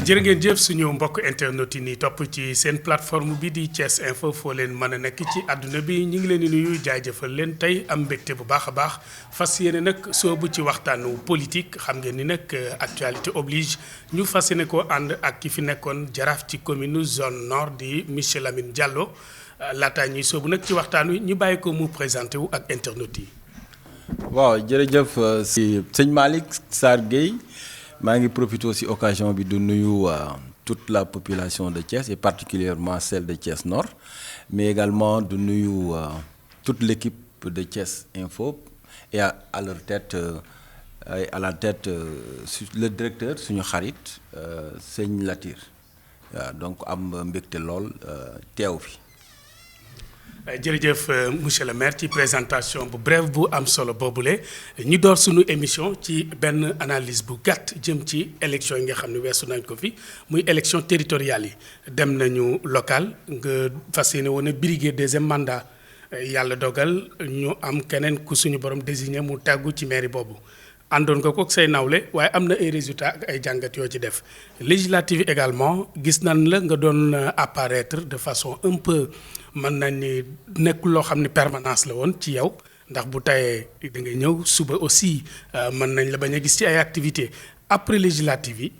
jërë ngeen jëf suñu mbokk internet yi ni topp ci seen plateforme bi di Thiès Info foo leen mën a nekk ci àdduna bi ñu ngi leen di nuyu jaajëfal leen tey am mbégte bu baax a baax fas yéene nag soobu ci waxtaanu politique xam ngeen ni nag actualité oblige ñu fas yéene koo ànd ak ki fi nekkoon jaraaf ci commune zone nord di monsieur Lamine Diallo laataa ñuy soobu nag ci waxtaan wi ñu bàyyi ko mu présenté wu ak internet yi. waaw jërëjëf si sëñ Malick Sarr Gueye maa ngi profité aussi occasion bi de nuyu toute la population de Thiès et particulièrement celle de Thiès Nord mais également de nuyu toute l'équipe de Thiès Info et à leur tête à la tête le directeur suñu xarit sëñ Latir waaw donc am mbégte lool teew fi. jërëjëf monsieur le maire ci présentation bu bref bu am solo boobule ñu door suñu émission ci benn analyse bu gàtt jëm ci élection yi nga xam ne weesu nañ ko fi muy élection territoriale yi dem nañu local nga fas yéene woon a briguer deuxième mandat yàlla dogal ñu am keneen ku suñu borom désigné mu tàggu ci mairie boobu àndoon nga ko ak say nawle waaye am na ay résultats ak ay jàngat yoo ci def législative également gis nañ la nga doon apparaître de façon un peu mën nañ ni nekkul loo xam ne permanence la woon ci yow ndax bu tayee da nga ñëw suba aussi mën nañ la bañ a gis ci ay activités après législative yi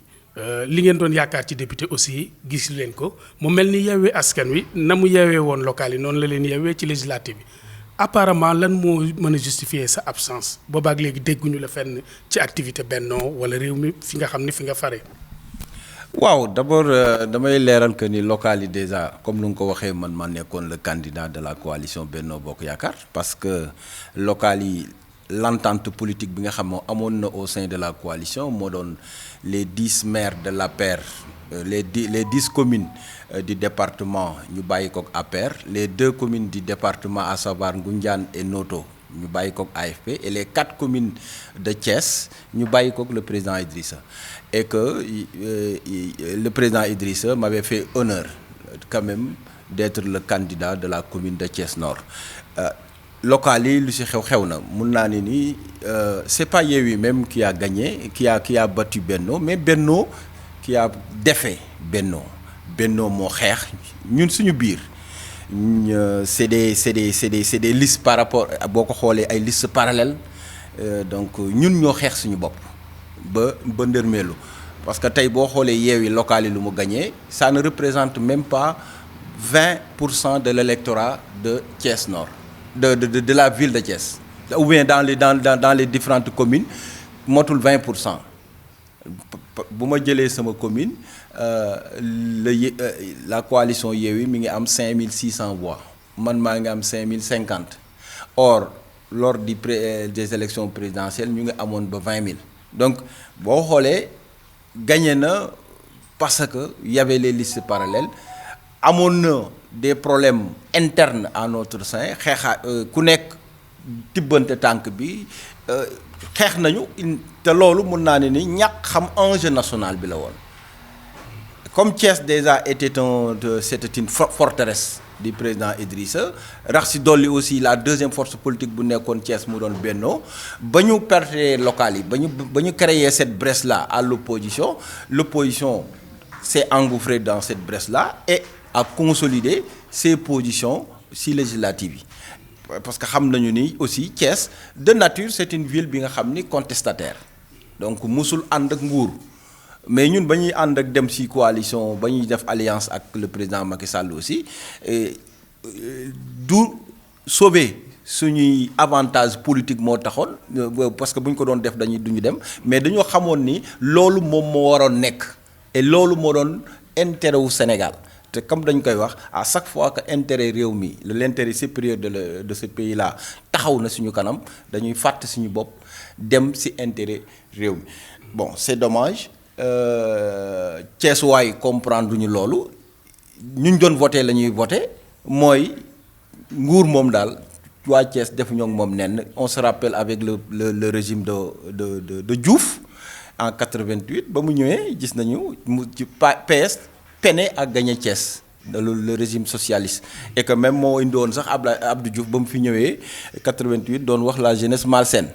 li ngeen doon yaakaar ci député aussi gis leen ko mu mel ni yeewee askan wi na mu yeewee woon local yi noonu la leen yeewee ci législative yi apparemment lan moo mën a justifier sa absence boobaak léegi dégguñu la fenn ci activité Benno wala réew mi fi nga xam ni fi nga fare. waaw d'abord damay leeral que ni local yi déjà comme nu nga ko waxee man ma nekkoon le candidat de la coalition Benno Bokk Yaakaar parce que local yi l'entente politique bi nga xam moo amoon na au sein de la coalition moo doon les 10 maires de l'APR les 10 communes du département ñu bàyyi kook APR les 2 communes du département à savoir Ngoundiane et Noto ñu bàyyi kook AFP et les 4 communes de Thiès ñu bàyyi kook le président Idrissa et que le président Idrissa m'avait fait honneur quand même d'être le candidat de la commune de Thiès Nord local yi lu ci xew na mun naa ne ni c'est pas Yewwi même qui a gagné qui a battu Benno mais Benno qui a défait Benno moo xeex ñun suñu biir c'est des listes par rapport boo ko xoolee ay listes parallèles donc ñun ñoo xeex suñu bopp ba ndërmeelu parce que tey boo xoolee Yewwi local yi lu mu gagné ça ne représente même pas 20% de l'électorat de Thiès Nord de la ville de Thiès ou bien dans les différentes communes motul 20%. bu ma jëlee sama commune la coalition Yewwi mi ngi am 5600 voix man maa ngi am 5050 or lors des élections présidentielles ñu ngi amoon ba 20 000 donc boo xoolee gagné na parce que y avait les listes parallèles amoon na des problèmes internes à notre sein ku nekk tibbante tànk bi xeex nañu te loolu mun naa ne ni ñàkk xam enjeu national bi la woon comme Thiès déjà c'était une forteresse du président Idrissa rax si dolli aussi la deuxième force politique bu nekkoon Thiès mu doon Benno ba ñu perte locales yi ba ñu créer cette brèche là à l'opposition s'est engouffrée dans cette brèche là et a consolidé ses positions si législatives yi parce que xam nañu ni aussi Thiès de nature c'est une ville bi nga xam ni contestataire donc musul ànd ak nguur mais ñun ba ñuy ànd ak dem ci coalition ba ñuy def alliance ak le président Macky Sall aussi du sauver suñuy avantage politique moo taxoon parce que bu ñu ko doon def duñu dem mais dañoo xamoon ni loolu moom moo waroon nekk et loolu moo doon intérêt wu Sénégal te comme dañ koy wax à chaque fois que intérêt réew mi l'intérêt supérieur de ce pays là taxaw na suñu kanam dañuy fàtte suñu bopp dem ci intérêt réew mi bon c'est dommage Thiès waay comprendre duñu loolu ñu doon voté la ñuy voté mooy nguur moom daal waa Thiès def ñoo ngi moom nenn on se rappelle avec le régime de Diouf en 88 ba mu ñëwee gis nañu mu ci PS peine à gagner Thiès le régime socialiste et que même moo indi woon sax Abdou Diouf ba mu fi ñëwee 88 doon wax la jeunesse malsaine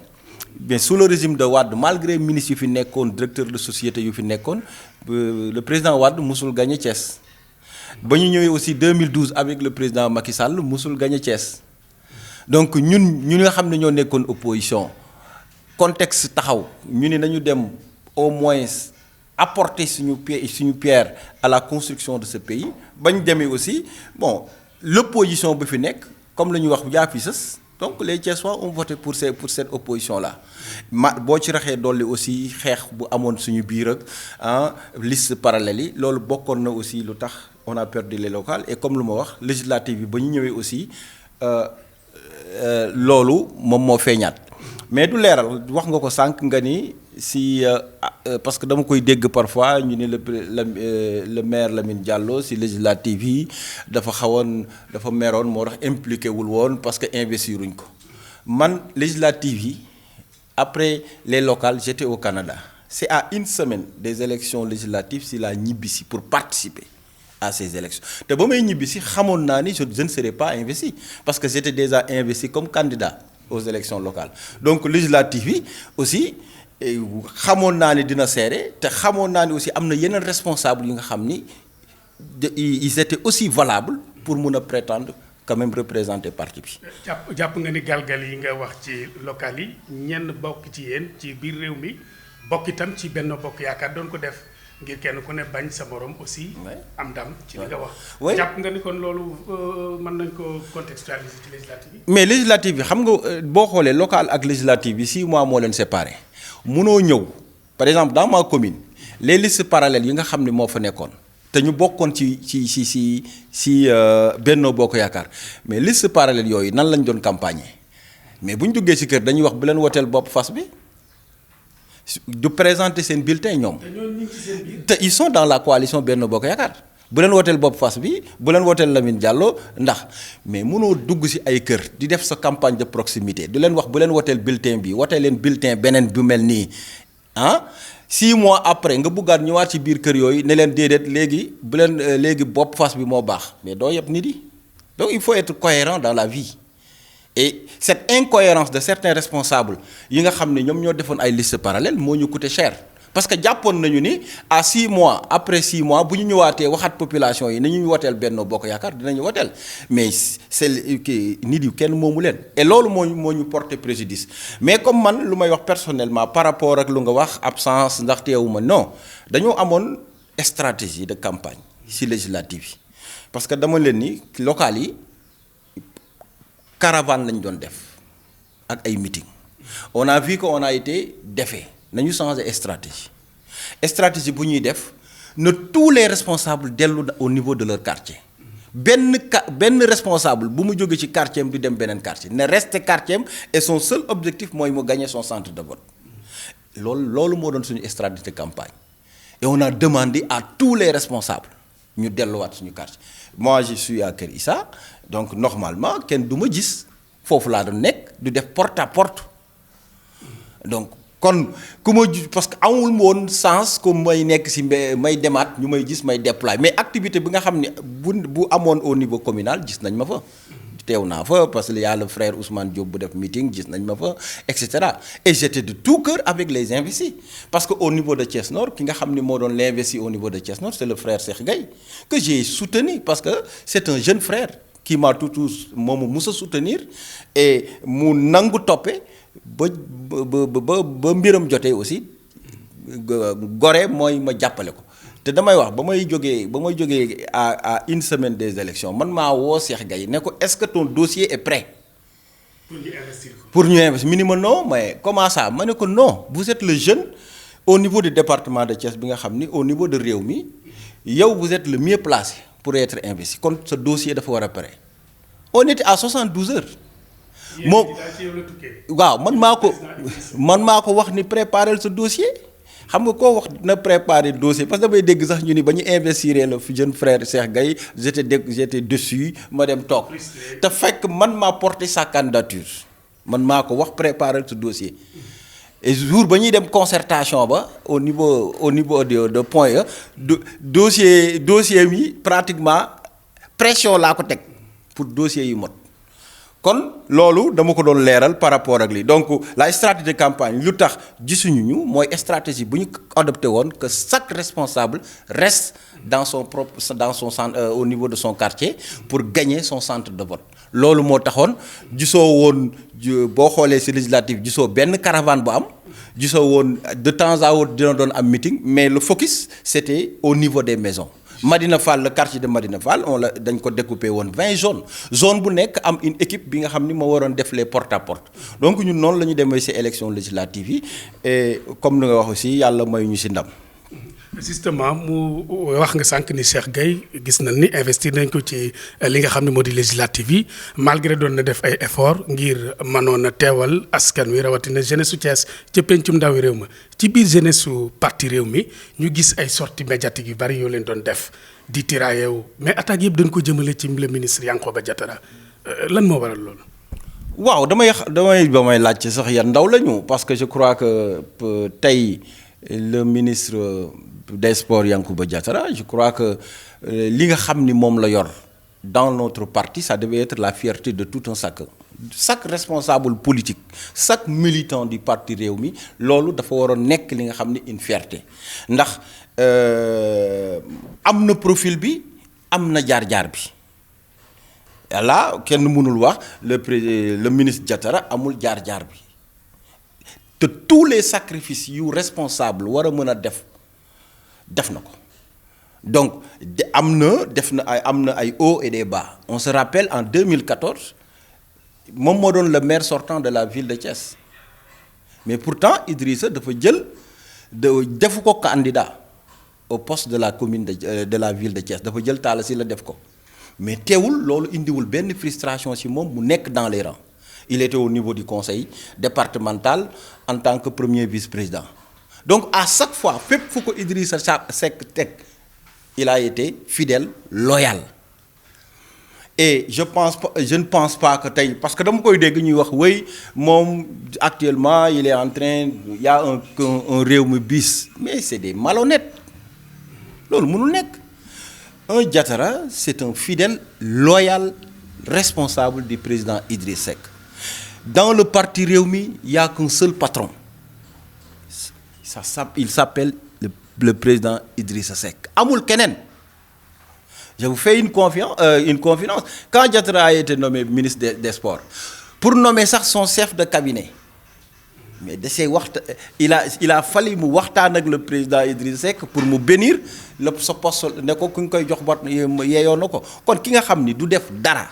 bien sous le régime de Wade malgré ministre yu fi nekkoon directeur de société yu fi nekkoon le président Wade musul gagné Thiès ba ñu ñëwee aussi 2012 avec le président Macky Sall musul gagné Thiès donc ñun nga xam ne ñoo nekkoon opposition contexte taxaw ñu ne nañu dem au moins apporter suñu pierre à la construction de ce pays bañ demee aussi bon l'opposition bi fi nekk comme la ñuy wax yaa fi sës donc les Thiessois ont voté pour cette opposition là boo ci raxee dolli aussi xeex bu amoon suñu biir ak liste parallèle yi loolu bokkoon na aussi lu tax on a perdu les locales et comme lu ma wax législative bi ba ñu ñëwee aussi loolu moom moo feeñaat mais du leeral wax nga ko sànq nga ni si parce que dama koy dégg parfois ñu ni le maire Lamine Diallo si législative yi dafa meroon moo tax impliqué wul woon parce que investiruñ ko man législative yi après les locales j'étais au Canada c'est à une semaine des élections législatives si la ñibbisi pour participer à ces élections te ba may ñibbisi xamoon naa ni je ne serais pas investi parce que j'étais déjà investi comme candidat aux élections locales donc législative yi aussi xamoon naa ni dina serré te xamoon naa ni aussi am na yeneen responsable yi nga xam ni ils étaient aussi valables pour mun a prétendre quand même représenter parti bi. jàpp nga ni galgal yi nga wax ci local yi ñenn bokk ci yéen ci biir réew mi bokk itam ci Benno Bokk Yaakaar doon ko def ngir kenn ku ne bañ sa morom aussi. am ndam ci li nga wax. jàpp nga ni kon loolu mën nañ ko contextualiser ci législative bi. mais législative bi xam nga boo xoolee local ak législative bi 6 mois moo leen séparé munoo ñëw par exemple dans ma commune les listes parallèles yi nga xam ne moo fa nekkoon te ñu bokkoon ci Benno Bokk Yaakaar mais liste parallèle yooyu nan lañ doon campagne mais bu ñu duggee ci kër dañuy wax bu leen woteel bopp fas bi du présenter seen bulletin ñoom. te ils sont dans la coalition Benno Bokk Yaakaar bu leen woteel bopp fas bi bu leen woteel Lamine Diallo ndax mais mënoo dugg ci ay kër di def sa campagne de proximité du leen wax bu leen woteel bulletin bi woteel leen bulletin beneen bu mel nii 6 mois après nga bëggaat ñëwaat ci biir kër yooyu ne leen déedéet léegi bu leen léegi bopp fas bi moo baax mais doo yëpp nit yi donc il faut être cohérent dans la vie et cette incohérence de certains responsables yi nga xam ne ñoom ñoo defoon ay listes parallèles moo ñu coûté cher parce que jàppoon nañu ni à 6 mois après 6 mois bu ñu ñëwaatee waxaat population yi nañu woteel Benno Bokk Yaakaar dinañu woteel mais c'est nit yu kenn moomu leen et loolu moo ñu porté préjudice mais comme man lu may wax personnellement par rapport ak lu nga wax absence ndax teewuma non dañoo amoon stratégie de campagne ci législative yi parce que dama leen ni locales yi caravane lañ doon def ak ay meeting on a vu que on a été défait nañu changer stratégie bu ñuy def na tous les responsables dellu au niveau de leur quartier benn responsable bu mu jóge ci quartier am du dem beneen quartier ne reste quartier am et son seul objectif mooy mu gagner son centre de vote loolu moo doon suñu stratégie de campagne et on a demandé à tous les responsables ñu delluwaat suñu quartier moi je suis à Kër Issa donc normalement kenn du ma gis foofu laa doon nekk du def porte à porte donc kon ku ma parce que amul woon sens que may nekk ci may demaat ñu may gis may déployer mais activité bi nga xam ne bu amoon au niveau communal gis nañ ma fa teew naa fa parce que y a le frère Ousmane Diop bu def meeting gis nañ ma fa et cetera et j'étais de tout cœur avec les investis parce que au niveau de Thiès Nord ki nga xam ne moo doon l'investi au niveau de Thiès Nord c'est le frère Cheikh Gaye que j'ai soutenu parce que c'est un jeune frère qui m'a toujours moomu mus a soutenir et mu nangu toppe ba mbiram jotee aussi gore mooy ma jàppale ko te damay wax ba may jógee à une semaine des élections man maa woo Cheikh Gaye ne ko est-ce que ton dossier est prêt pour ñu investir minimum non mais comment ça ma ne ko non vous êtes le jeune au niveau du département de Thiès bi nga xam ni au niveau de réew mi yow vous êtes le mieux placé pour être investi kon sa dossier dafa war a pare on était à 72 heures moom waaw man maa ko wax ni préparer sa dossier xam nga koo wax na préparer dossier parce que damay dégg sax ñu ni ba ñu investir le jeune frère Cheikh Gaye j'étais dessus ma dem toog te fekk man maa porté sa candidature man maa ko wax préparer sa dossier et jour ba ñuy dem concertation ba au niveau de point dossier mi pratiquement pression laa ko teg pour dossier yu mot kon loolu dama ko doon leeral par rapport ak lii donc la stratégie de campagne lu tax gisuñu ñu mooy stratégie bu ñu adopté woon que chaque responsable reste dans son centre au niveau de son quartier pour gagner son centre de vote loolu moo taxoon gisoo woon boo xoolee ci législative gisoo benn caravane bu am gisoo woon de temps à autre dina doon am meeting mais le focus c'était au niveau des maisons. Madina Fall le quartier de Madina Fall dañ ko découpé woon 20 zones zone bu nekk am une équipe bi nga xam ni moo waroon def les porte à porte donc ñun noonu la ñu demee ci élection législative yi et comme ni nga wax aussi yàlla may ñu ci ndam. justement mu wax nga sànq ni Cheikh Gueye gis nañ ni investir nañ ko ci li nga xam ne moo di législative yi malgré doon na def ay effort ngir mënoon a teewal askan wi rawatina jeunesse su Thiès ca pencum ndawi réew ma ci biir jeunesse su parti réew mi ñu gis ay sorties médiatiques yu bari yoo leen doon def di tiraillewu mais attaques yëpp dañ ko jëmale ci le ministre Yankhoba Diattara lan moo waral loolu. waaw damay laajte sax yan ndaw lañu parce que je crois que tey le ministre des sports Yankhoba Diattara je crois que li nga xam ni moom la yor dans notre parti ça devait être la fierté de tout un chacun chaque responsable politique chaque militant du parti Rewmi loolu dafa waroon nekk li nga xam ni une fierté ndax am na profil bi am na jaar-jaar bi là kenn mënul wax le ministre Diattara amul jaar-jaar bi te tous les sacrifices yu responsable war a mën a def na ko donc am na ay hauts et des bas on se rappelle en 2014 moom moo doon le maire sortant de la ville de Thiès mais pourtant Idrissa dafa defu ko candidat au poste de la commune de la ville de Thiès dafa jël Talla Sylla def ko mais teewul loolu indiwul benn frustration ci moom mu nekk dans les rangs il était au niveau du conseil départemental en tant que premier vice-président donc à chaque fois fépp fu ko Idrissa Seck teg il a été fidèle loyal et je ne pense pas que tey parce que dama koy dégg ñuy wax wéy moom actuellement il est en train il y a un Rewmi bis mais c'est des malhonnêtes loolu mënul nekk un Diattara c'est un fidèle loyal responsable du président Idriss Seck dans le parti Rewmi il y a qu'un seul patron il s'appelle le président Idrissa Seck amul keneen. Je vous fais une confidence quand Diattara a été nommé ministre des sports pour nommer sax son chef de cabinet mais il a fallu mu waxtaan ak le président Idriss Seck pour mu bénir sa poste ne ko ku ñu koy jox bot yeeyoo na ko kon ki nga xam ni du def dara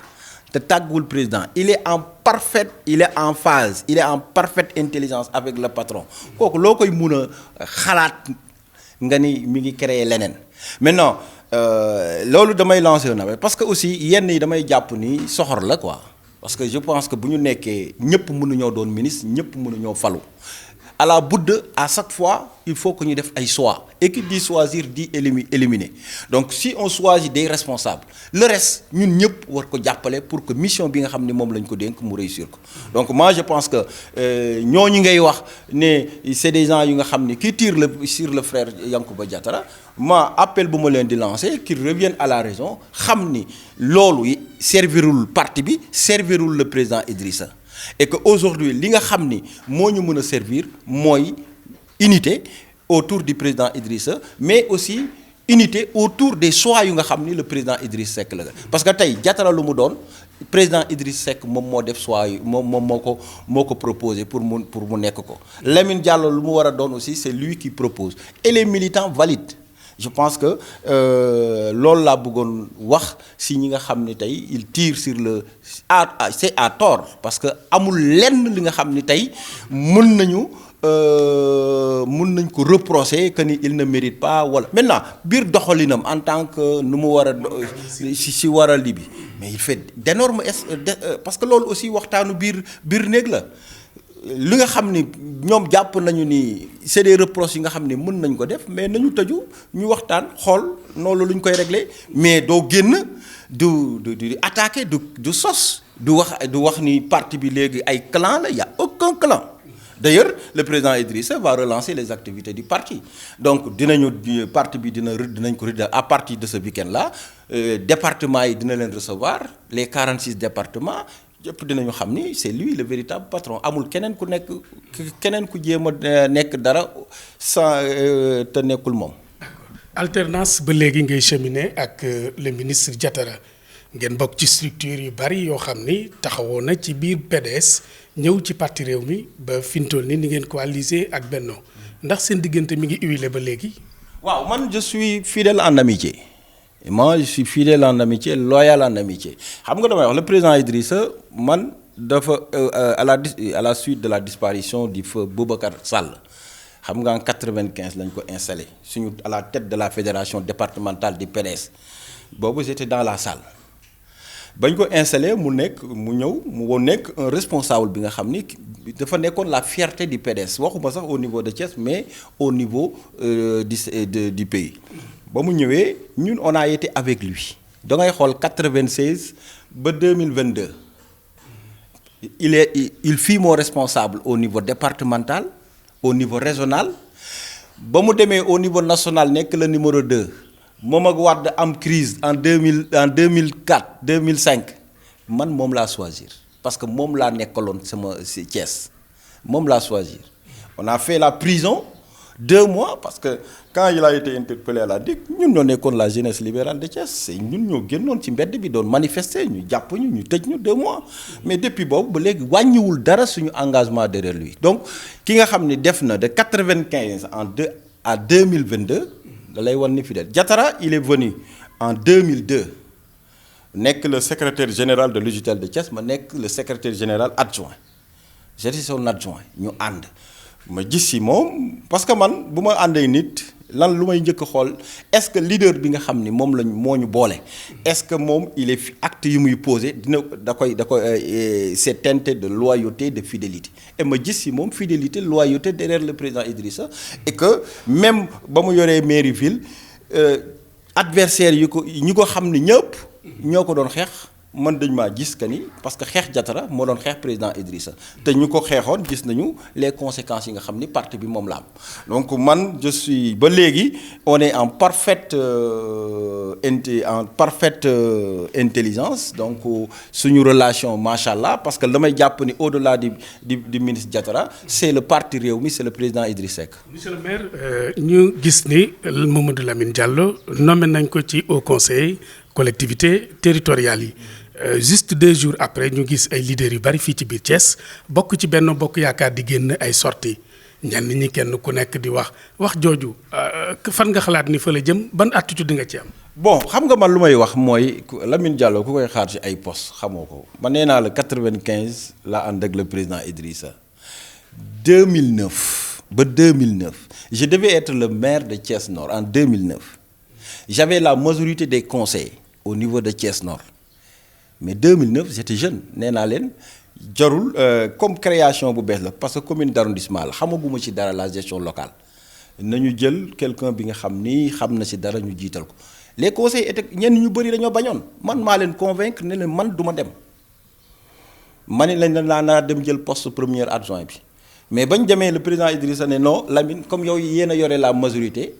te tàgguwul président il est en phase il est en parfaite intelligence avec le patron kooku loo koy mun a xalaat nga ni mi ngi créer leneen maintenant loolu damay lancer na parce que aussi yenn yi damay jàpp ni soxor la quoi parce que je pense que bu ñu nekkee ñëpp mënuñoo doon ministre ñëpp mënuñoo falu à la budde à chaque fois il faut que ñu def ay choix et qui dit choisir dit éliminer donc si on choisit des responsables le reste ñun ñëpp war ko jàppale pour que mission bi nga xam ne moom lañ ko dénk mu réussir ko donc moi je pense que ñooñu ngay wax ne c'est des gens yu nga xam ne qui tirent sur le frère Yankhoba Diattara ma appel bu ma leen di lancer qu'ils reviennent à la raison xam ni loolu servirul parti bi servirul le président Idrissa et que aujourd'hui li nga xam ni moo ñu mën a servir mooy unité autour du président Idrissa mais aussi unité autour des choix yu nga xam ni le président Idriss Seck la parce que tey Diattara lu mu doon président Idriss Seck moom moo def choix yi moom moo ko proposé pour mu nekk ko Lamine Diallo lu mu war a doon aussi c'est lui qui propose et les militants valident je pense que loolu laa bëggoon wax si ñi nga xam ni tey il tire sur le c'est à tort parce que amul lenn li nga xam ni tey mën nañ ko reprocher que ni il ne mérite pas wala maintenant biir doxalinam en tant que nu mu war a si war a li bi mais il fait d'énormes parce que loolu aussi waxtaanu biir néeg la li nga xam ni ñoom jàpp nañu ni c'est des reproches yi nga xam ni mën nañ ko def mais nañu tëju ñu waxtaan xool noonu lu ñu koy régler mais doo génn du attaquer du sos du wax ni parti bi léegi ay clan la y a aucun clan d'ailleurs le président Idrissa va relancer les activités du parti donc parti bi dinañ ko à partir de ce week-end là département yi dina leen recevoir les 46 départements yëpp dinañu xam ni c'est lui le véritable patron amul keneen ku jéem a nekk dara sans te nekkul moom. alternance ba léegi ngay cheminer ak le ministre Diatara ngeen bokk ci structure yu bari yoo xam ni taxawoo na ci biir PDS ñëw ci parti réew mi ba fi mu toll nii ni ngeen coalisé ak Benno ndax seen diggante mi ngi huilé ba léegi. waaw man je suis fidèle en amitié. Moi, je suis fidèle en amitié, loyal en amitié. Xam nga damay wax le président Idrissa man dafa à la suite de la disparition du feu Boubacar Sall xam nga en 95 lañ ko installé suñu à la tête de la fédération départementale du PDS boobu j'étais dans la salle bañ ko installé mu nekk un responsable bi nga xam ni dafa nekkoon la fierté du PDS waxuma sax au niveau de Thiès mais au niveau du pays. ba mu ñëwee ñun on a été avec lui da ngay xool 96 ba 2022 il fut mon responsable au niveau départemental au niveau régional ba mu demee au niveau national nekk le numéro 2 moom ak Wade am crise en 2004 2005 man moom laa choisir parce que moom laa nekkaloon sama si Thiès moom laa choisir on a fait la prison 2 mois parce que quand il a été interpellé à la DIC ñun ñoo nekkoon la jeunesse libérale de Thiès ñun ñoo génnoon ci mbedd bi doon manifester ñu jàpp ñu tëj ñu 2 mois mais depuis boobu ba léegi wàññiwul dara suñu engagement derrière lui donc ki nga xam ne def na de 95 à 2022 da lay wan ni fidèle Diatara il est venu en 2002 nekk le secrétaire général de l'UJTL de Thiès ma nekk le secrétaire général adjoint j'étais son adjoint ñu ànd ma gis si moom parce que man bu ma àndee nit lan lu may njëkk a xool est-ce que leader bi nga xam ni moom lañ moo ñu boole est-ce que moom il est acte yu muy posé da koy c'est teinté de loyauté de fidélité et ma gis si moom fidélité loyauté derrière le président Idrissa et que même ba mu yoree mairie ville adversaire ñi ko xam ni ñëpp ñoo ko doon xeex man dañ maa gis que ni parce que xeex Diatara moo doon xeex président Idrissa te ñu ko xeexoon gis nañu les conséquences yi nga xam ni parti bi moom la am donc man je suis ba léegi on est en parfaite intelligence donc suñu relation macha allah parce que damay jàpp ni au-delà du ministre Diatara c'est le parti Rewmi c'est le président Idriss Seck. monsieur le maire ñu gis ni Mamadou Lamine Diallo nommé nañ ko ci Haut Conseil collectivité territoriale yi. Juste 2 jours après ñu gis ay leaders yu bari fii ci biir Thiès bokk ci Benno Bokk Yaakaar di génn ay sorties ñenn ñi kenn ku nekk di wax jooju fan nga xalaat ni fa la jëm ban attitude nga ci am. bon xam nga man lu may wax mooy Lamine Diallo ku koy xaar ci ay poste xamoo ko man nee naa la 95 la ànd ak le président Idrissa 2009 ba 2009 je devais être le maire de Thiès Nord en 2009 j'avais la majorité des conseils au niveau de Thiès Nord. Mais 2009 j'étais jeune nee naa leen jarul comme création bu bees la parce que commune d'arrondissement la xamaguma ci dara la gestion locale nañu jël quelqu'un bi nga xam ni xam na ci dara ñu jiital ko les conseils étaient ñenn ñu bëri dañoo bañoon man maa leen convaincre ne leen man du ma dem ma ne lañ naa dem jël poste premier adjoint bi mais bañ demee le président Idrissa ne non Lamine comme yow yéen a yore la majorité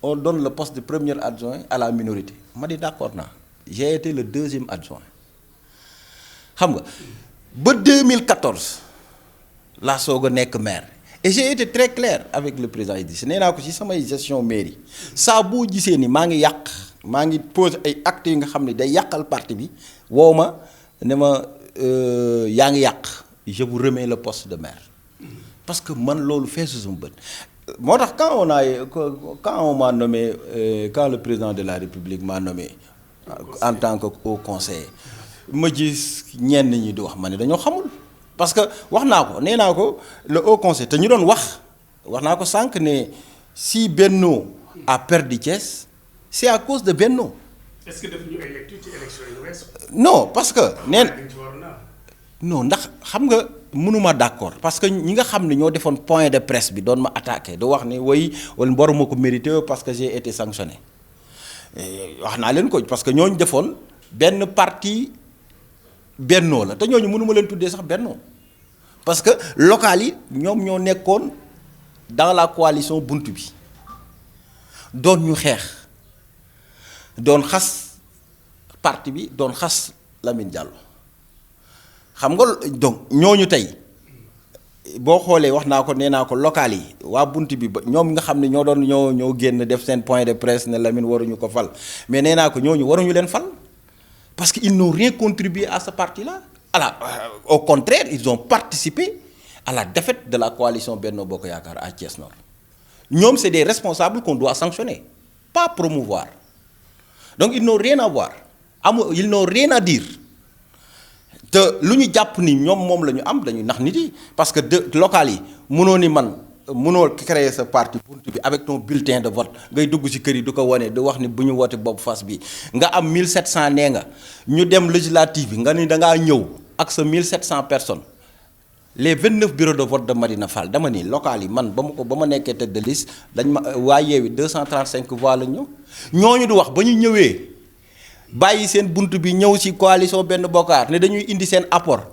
on donne le poste de premier adjoint à la minorité ma di d'accord naa j'ai été le 2e adjoint xam nga ba 2014 laa soog a nekk maire et j'ai été très clair avec le président Idrissa nee naa ko ci samay gestion mairie saa boo gisee ni maa ngi pose ay actes yi nga xam ne day yàqal parti bi woo ma ne ma yaa ngi yàq je vous remets le poste de maire parce que man loolu feesu sama bët moo tax quand on m'a nommé quand le président de la République m'a nommé en tant que haut conseiller ma gis ñenn ñi di wax ma ne dañoo xamul parce que wax naa ko nee naa ko le haut conseil te ñu doon wax naa ko sànq ne si Benno a perdu Thiès c'est à cause de Benno. Est-ce que daf ñu ay lecture ci élection yi weesu. non parce que non ndax xam nga mënuma d'accord parce que ñi nga xam ne ñoo defoon point de presse bi doon ma attaqué da wax ne way wala mboruma ko mérité parce que j'ai été sanctionné wax naa leen ko parce que ñooñu defoon benn parti Benno la te ñooñu mënuma leen tuddee sax Benno parce que local yi ñoom ñoo nekkoon dans la coalition buntu bi doon ñu xeex doon xas parti bi doon xas Lamine Diallo xam nga donc ñooñu tey boo xoolee wax naa ko nee naa ko local yi waa bunt bi ba ñoom nga xam ne ñoo génn def seen point de presse ne Lamine waruñu ko fal mais nee naa ko ñooñu waruñu leen fal parce que ils n'ont rien contribué à ce parti-là. Au contraire, ils ont participé à la défaite de la coalition Benno Bokk Yaakaar à Thiès Nord. Ñoom, c'est des responsables qu'on doit sanctionner, pas promouvoir. Donc ils n'ont rien à voir. Ils n'ont rien à dire. te lu ñu jàpp ni ñoom moom la ñu am dañuy nax nit yi parce que de local yi mënoo ni man mënoo créer sa parti buntu bi avec ton bulletin de vote ngay dugg ci kër yi du ko wane du wax ni bu ñu woote bopp fas bi nga am 1700 nee nga ñu dem législative bi nga ni da ngaa ñëw ak sa 1700 personnes les 29 bureaux de vote de Madina Fall dama ni local yi man ba ma nekkee tête de liste dañ ma waa Yewwi 235 voix la ñu ñooñu du wax ba ñu ñëwee bàyyi seen bunt bi ñëw ci coalition Benno Bokk Yaakaar ne dañuy indi seen apport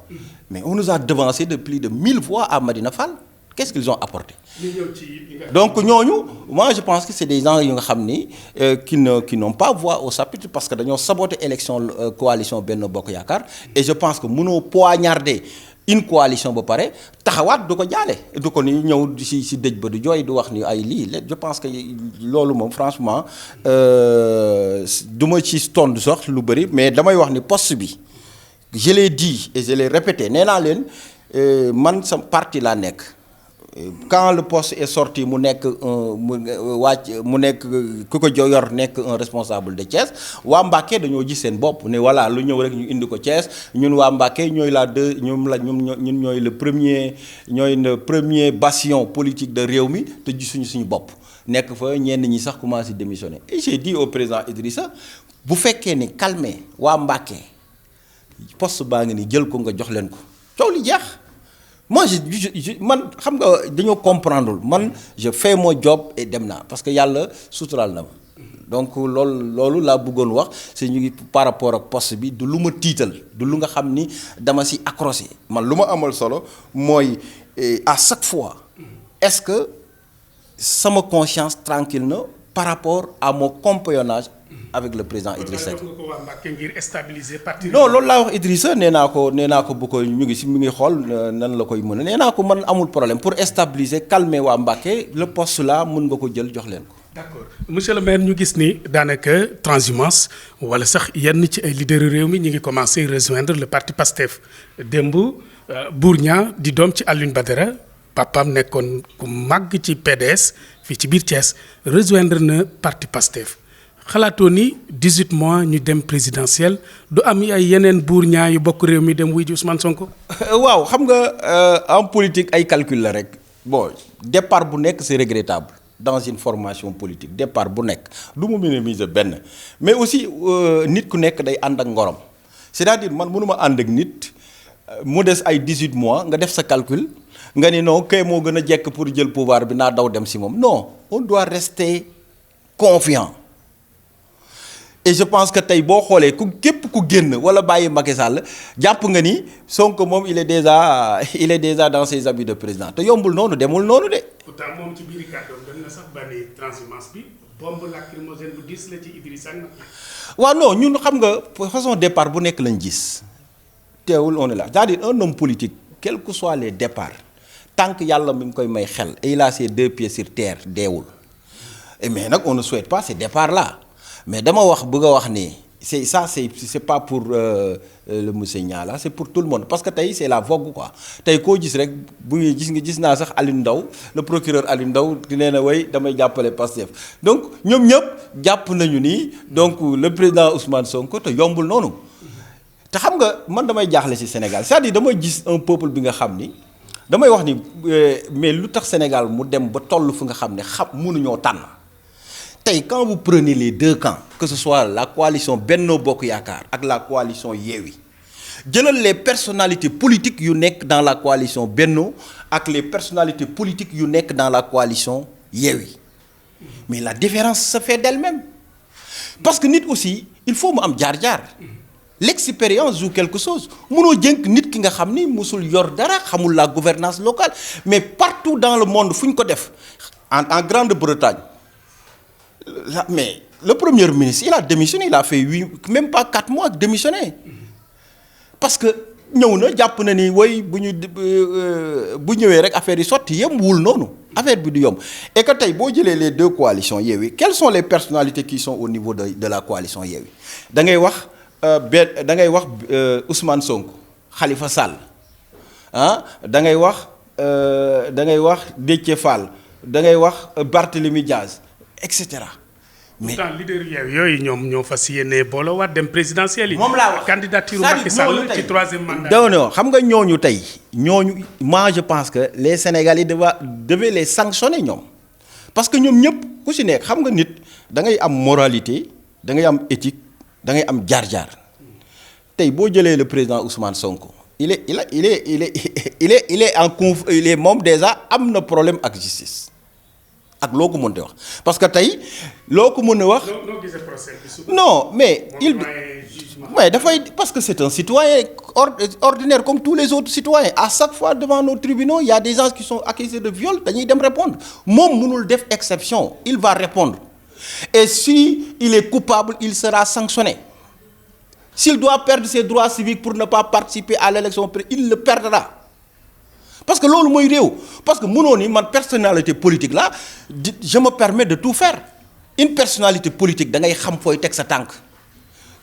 mais on nous a devancé de plus de 1000 voix à Madina Fall qu'est-ce qu'ils ont apporté. Donc ñooñu moi je pense que c'est des gens yu nga xam ni qui n'ont pas voix au chapitre parce que dañoo saboter élection coalition Benno Bokk Yaakaar et je pense que mënoo poignarder une coalition ba pare taxawaat du ko jaale du ko ni ñëw ci dëj ba du jooy du wax ni ay lii je pense que loolu moom franchement du ma ci tontu sax lu bëri mais damay wax ni poste bi je l'ai dit et je l'ai répété nee naa leen man sa parti laa nekk quand le poste est sorti mu nekk mu nekk ku ko yor nekk un responsable de Thiès waa Mbacké dañoo gis seen bopp ne voilà lu ñëw rek ñu indi ko Thiès ñun waa Mbacké ñooy ñun ñooy le premier bastion politique de réew mi te gisuñu suñu bopp nekk fa ñenn ñi sax commencé démissionner et j'ai dit au président Idrissa bu fekkee ni calmer waa Mbacké poste baa ngi ni jël ko nga jox leen ko coow li jeex. Moi man xam nga dañoo comprendre man je fais mon job et dem naa parce que yàlla suturaal na ma donc loolu laa bëggoon wax c'est ñu ngi par rapport ak poste bi du lu ma tiital du lu nga xam ni dama si accroché man lu ma amal solo mooy à chaque fois est-ce que sama conscience tranquille na par rapport à mon compagnonnage avec le président Idrissa Seck. Non loolu laa wax Idrissa nee naa ko bu ko ñu ngi mi ngi xool nan la koy mën a nee naa ko man amul problème pour stabiliser calmer waa Mbacké le poste là mën nga ko jël jox leen ko. D'accord monsieur le maire ñu gis ni daanaka transhumance wala sax yenn ci ay leaders réew mi ñu ngi commencé rejoindre le parti PASTEF démb Bourgna di doom ci Alioune Badara papaam nekkoon ku màgg ci PDS fii ci biir Thiès rejoindre na parti PASTEF. xalaatoo ni 18 mois ñu dem présidentielle du am ay yeneen Bourgna yu bokk réew mi dem wuy ji Ousmane Sonko. waaw xam nga en politique ay calcul la rek bon départ bu nekk c'est regrettable dans une formation politique départ bu nekk du mu minimiser benn mais aussi nit ku nekk day ànd ak ngorom c'est-à-dire man mënuma ànd ak nit mu des ay 18 mois nga def sa calcul nga ni non kay moo gën a jekk pour jël pouvoir bi naa daw dem si moom non on doit rester confiant. Et je pense que tey boo xoolee képp ku génn wala bàyyi Macky Sall jàpp nga ni Sonko moom il est déjà dans ses habits de président te yombul noonu demul noonu de. pourtant moom ci biir kàddoom dem na sax bani transhumance bi bombe lacrymogène bu gis la ci Idrissa Seck. waaw non ñun xam nga façon départ bu nekk lañ gis teewul on est là c'est-à-dire un homme politique quel que soit les départs tant que yàlla mi ngi koy may xel et il a ses 2 pieds sur terre deewul mais nag on ne souhaite pas ces départs là. mais dama bëgg a wax ni c'est pas pour le monsieur Niang là c'est pour tout le monde parce que tey c'est la vogue quoi tey koo gis rek bu gis naa sax Alioune Ndao le procureur Alioune Ndao di nee na way damay jàppale Pastef donc ñoom ñëpp jàpp nañu ni donc le président Ousmane Sonko te yombul noonu te xam nga man damay jaaxle ci Sénégal c'est-à-dire damay gis un peuple bi nga xam ni damay wax ni mais lu tax Sénégal mu dem ba toll fu nga xam ne mënuñoo tànn. tey quand vous prenez les deux camps que ce soit la coalition Benno Bokk Yaakaar ak la coalition Yewwi jëlal les personnalités politiques yu nekk dans la coalition Benno ak les personnalités politiques yu nekk dans la coalition Yewwi mais la différence se fait d'elle-même parce que nit aussi il faut mu am jaar-jaar l'expérience joue quelque chose mënoo jënk nit ki nga xam ni musul yor dara xamul la gouvernance locale mais partout dans le monde fu ñu ko def en Grande-Bretagne mais le premier ministre il a démissionné il a fait même pas 4 mois démissionné parce que ñëw na jàpp na ni woy bu ñëwee rek affaire yi sotti yemwul noonu affaire bi du yomb et que tey boo jëlee les deux coalitions Yewwi quelles sont les personnalités qui sont au niveau de la coalition Yewwi da ngay wax da ngay wax Ousmane Sonko Khalifa Sall ah da ngay wax Déthié Fall da ngay wax Barthélémy Diaz et cetera. mais pourtant leader yooyu ñoom ñoo fas yéene booloo waat dem présidentielle yi. moom laa wax candidature Macky Sall ci troisième mandat. non xam nga ñooñu tey moi je pense que les Sénégalais devaient les sanctionner ñoom parce que ñoom ñëpp ku si nekk xam nga nit da ngay am moralité da ngay am éthique da ngay am jaar-jaar tey boo jëlee le président Ousmane Sonko il est moom déjà am na problème ak justice. ak loo ko mënte wax parce que tey loo ko mën a wax. non mais mais dafay parce que c'est un citoyen ordinaire comme tous les autres citoyens à chaque fois devant nos tribunaux il y a des gens qui sont accusés de viol dañuy dem répondre moom mënul def exception il va répondre et si il est coupable il sera sanctionné s'il doit perdre ses droits civiques pour ne pas participer à l'élection il le perdra. parce que loolu mooy réew parce que mënoo ni man personnalité politique là je me permets de tout faire une personnalité politique da ngay xam fooy teg sa tànk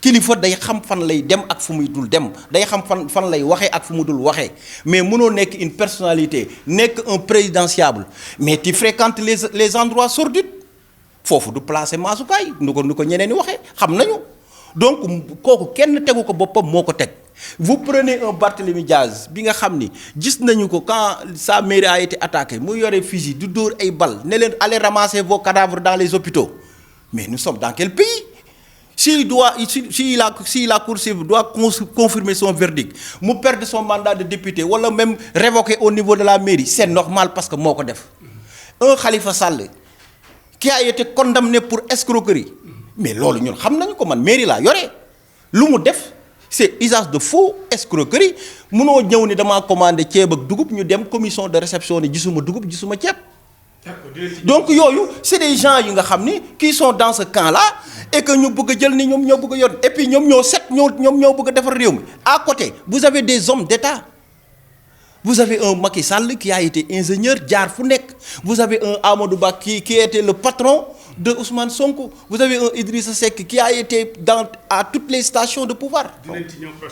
kilifa day xam fan lay dem ak fu muy dul dem day xam fan lay waxee ak fu mu dul waxee mais mënoo nekk une personnalité nekk un présidentiable mais tu fréquentes les endroits sordides foofu du placer maasukaay nu ko ñeneen ñi waxee xam nañu donc kooku kenn tegu ko boppam moo ko teg. vous prenez un Barthélémy Diaz bi nga xam ni gis nañu ko quand sa mairie a été attaquée mu yore fusil du dóor ay balles ne leen allez ramasser vos cadavres dans les hôpitaux mais nous sommes dans quel pays si la Cour suprême doit confirmer son verdict mu perdre son mandat de député wala même révoquer au niveau de la mairie c'est normal parce que moo ko def un Khalifa Sall qui a été condamné pour escroquerie mais loolu ñun xam nañu ko man mairie laa yore lu mu def c'est usage de faux escroquerie munoo ñëw ni damaa commandé ceeb ak dugub ñu dem commission de réception ni gisuma dugub gisuma ceeb. donc yooyu c'est des gens yu nga xam ni qui sont dans ce camp là et que ñu bëgg a jël ni ñoom ñoo bëgg a yor et puis ñoom ñoo bëgg a defar réew mi à côté vous avez des hommes d'État. Vous avez un Macky Sall qui a été ingénieur jaar fu nekk vous avez un Amadou Ba qui était le patron de Ousmane Sonko vous avez un Idrissa Seck qui a été à toutes les stations de pouvoir.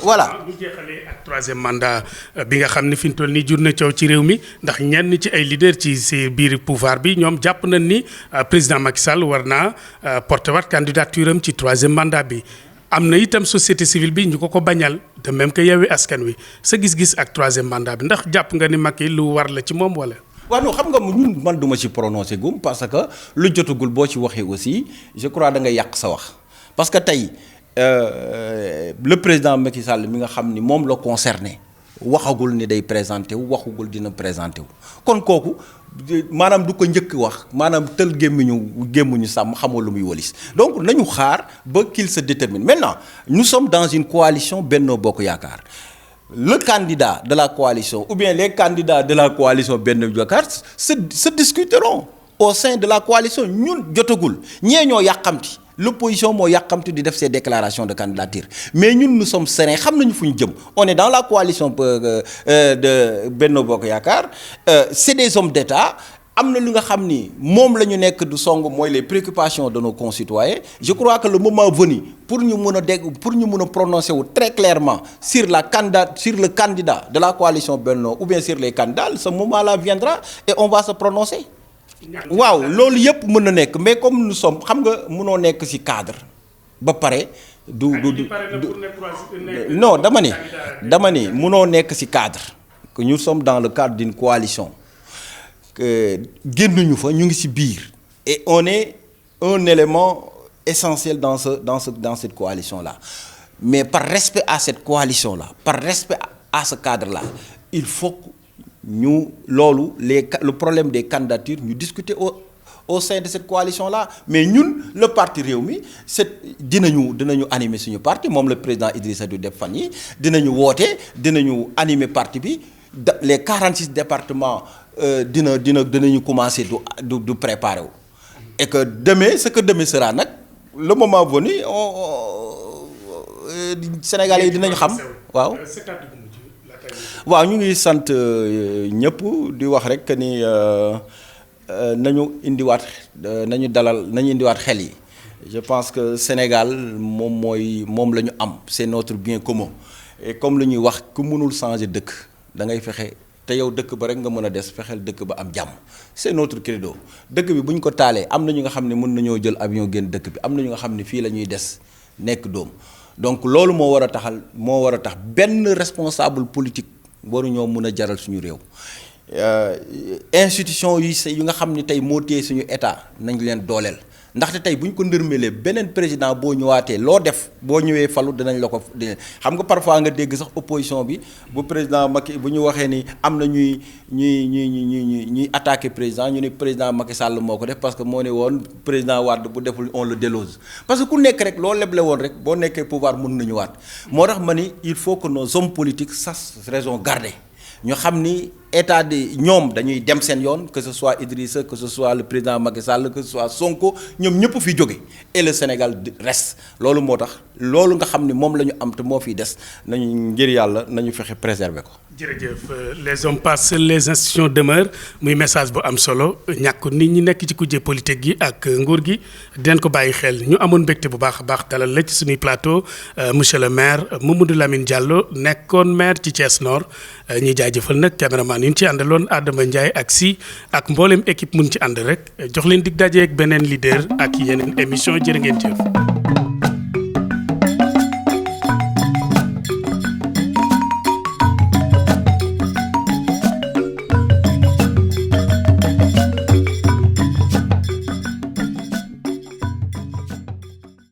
voilà bu jeexalee ak troisième mandat bi nga xam ne fi mu toll nii jur na coow ci réew mi ndax ñenn ci ay leader ci si biir pouvoir bi ñoom jàpp nañ ni président Macky Sall war naa porter waat candidature am ci troisième mandat bi. am na itam société civile bi ñu ko bañal de même que Yewwi Askan Wi sa gis-gis ak troisième mandat bi ndax jàpp nga ni Macky lu war la ci moom wala. waaw non xam nga ñun man duma ci prononcer gum parce que lu jotagul boo ci waxee aussi je crois da nga yàq sa wax parce que tey le président Macky Sall mi nga xam ni moom la concerné waxagul ni day présenté wu waxagul dina présenté wu kon kooku maanaam du ko njëkk wax maanaam tël gémmiñu sàmm xamoo lu muy walis donc nañu xaar ba qu'il se détermine maintenant nous sommes dans une coalition Benno Bokk Yaakaar le candidat de la coalition ou bien les candidats de la coalition Benno Bokk Yaakaar se discuteront au sein de la coalition ñun jotagul ñee ñoo yàqamti l'opposition moo yàqamti di def ces déclarations de candidature mais ñun nous sommes sereins xam nañu fu ñu jëm on est dans la coalition de Benno Bokk Yaakaar c'est des hommes d'État am na lu nga xam ni moom la ñu nekk du song mooy les préoccupations de nos concitoyens je crois que le moment venu pour ñu mën a prononcer wu très clairement sur le candidat de la coalition Benno ou bien sur les candidats ce moment-là viendra et on va se prononcer. waaw loolu yëpp mën na nekk mais comme nous sommes xam nga mënoo nekk ci cadre ba pare non dama ni mënoo nekk ci cadre que nous sommes dans le cadre d'une coalition que génnuñu fa ñu ngi ci biir et on est un élément essentiel dans cette coalition là mais par respect à cette coalition là par respect à ce cadre là il faut ñu loolu le problème des candidatures ñu discuter au sein de cette coalition là mais ñun le parti Rewmi dinañu animer suñu parti moom le président Idrissa du def fan yi dinañu animer parti bi les 46 départements dinañu commencer du préparer wu et que demain ce que demain sera nag le moment venu Sénégalais yi dinañu xam waaw. waaw ñu ngi sant ñëpp di wax rek que ni nañu indiwaat nañu indiwaat xel yi. Je pense que Sénégal moom la ñu am c'est notre bien commun et comme lu ñuy wax ku mënul changer dëkk da ngay fexe te yow dëkk ba rek nga mën a des fexeel dëkk ba am jàmm c'est notre credo dëkk bi bu ñu ko taalee am na ñu nga xam ne mën nañoo jël avion génn dëkk bi am na ñu nga xam ne fii la ñuy des nekk doom donc loolu moo war a tax benn responsable politique waruñoo mën a jaral suñu réew institution yu nga xam ne tey moo téye suñu état nañ leen dooleel. ndaxte tey bu ñu ko ndërmelee beneen président boo ñëwaatee loo def boo ñëwee falu dinañ la ko xam nga parfois nga dégg sax opposition bi bu président Macky bu ñu waxee ni am na ñuy attaquer président ñu ne président Macky Sall moo ko def parce que moo ne woon président Wade bu deful on le déloge parce que ku nekk rek loo leble woon rek boo nekkee pouvoir mën nañu waat moo tax ma ni il faut que nos hommes politiques sachent raison garder ñu xam ni état de ñoom dañuy dem seen yoon que ce soit Idrissa que ce soit le président Macky Sall que ce soit Sonko ñoom ñëpp fi jóge et le Sénégal reste loolu moo tax loolu nga xam ni moom la ñu am te moo fiy des nañu ngir yàlla nañu fexe préserver ko. jërëjëf les hommes passent les institutions demeurent muy message bu am solo ñàkk nit ñi nekk ci kujje politique gi ak nguur gi dinañ ko bàyyi xel ñu amoon mbégte bu baax a baax dalal la ci suñuy plateau monsieur le maire Mamadou Lamine Diallo nekkoon maire ci Thiès Nord ñuy jaajëfal nag caméraman yi ñu ci àndaloon Adama Ndiaye ak si ak mboolem équipe mun ci ànd rek jox leen dig dajeeg beneen leader ak yeneen émission jërë ngeen jëf.